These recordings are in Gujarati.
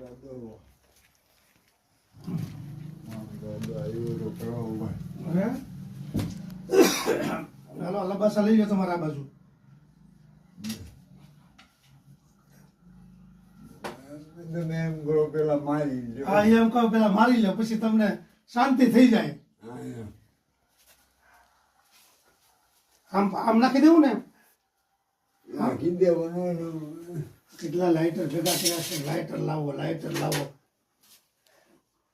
દાદો આવ્યો તો કરાવો ભાઈ. હે હાલો લબાસા લઈ લો તમારા આ બાજુ. તમે એમ કરો પેલા મારી લો. હા એમ કહો પેલા મારી લો પછી તમને શાંતિ થઈ જાય. હા, એમ. આમ નાખી દેવું ને. નાખી દેવાનું. કેટલા લાઇટર ભેગા કર્યા છે. લાઇટર લાવો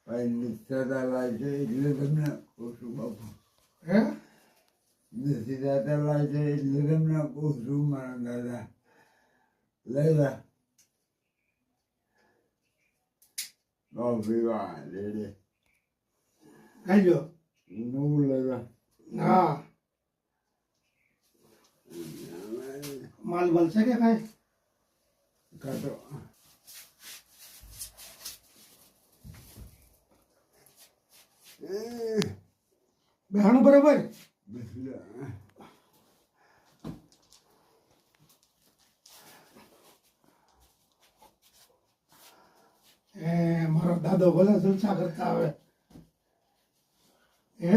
ભાઈ નિશ્ચયતા લાય છે એટલે તમને ઓછું બાપુ. હે નિશ્ચયતા લાય છે એટલે તમને ઓછું મારા દાદા. લઈ લા વિવાહ રેડે ખાઈ લો. નવું લેવા. હા માલ બાલ છે કે કાંઈ. કાઢો. બેહાણું બરાબર. મારો દાદો ભલે જલસા કરતા આવે. હે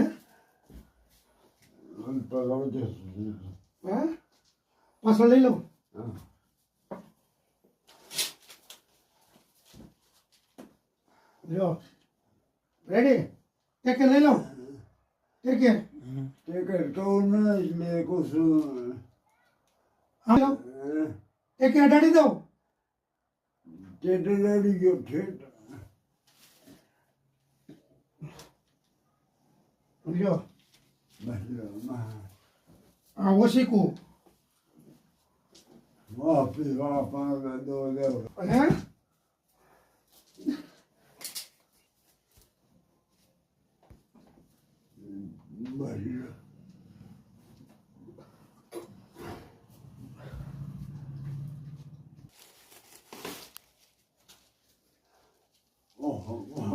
પાછળ લઈ લઉં. લ્યો રેડી. ટેકે લઈ લઉં. ટેકે તો ના એટલે કુછું. હા ટેકે અડાડી દઉં. ઠેઠ લડી ગયો ઠેઠ. લ્યો આ ઓશીકું. માફી વાપા દો દેવ. હે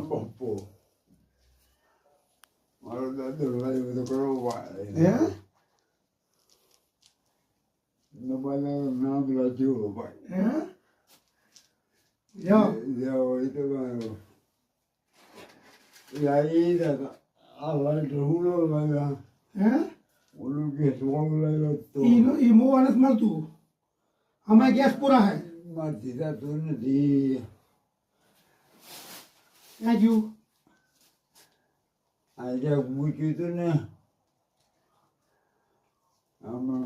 બાપુ મારો દાદો લાવ્યો તો કરો ભાઈ. હે નબાના નામ રાખ્યું ભાઈ. હે લ્યો જાઓ એ તો લાવી દાદા. આ લાઈટ હું નો લાવ્યા. હે ઓલું ગેસ વાળું લાવ્યો તો ઈ મોવા નથી મળતું. આમાં ગેસ પૂરા હે. મારથી થતું નથી. ક્યાં ગયું. આજે મૂક્યું હતું ને આમાં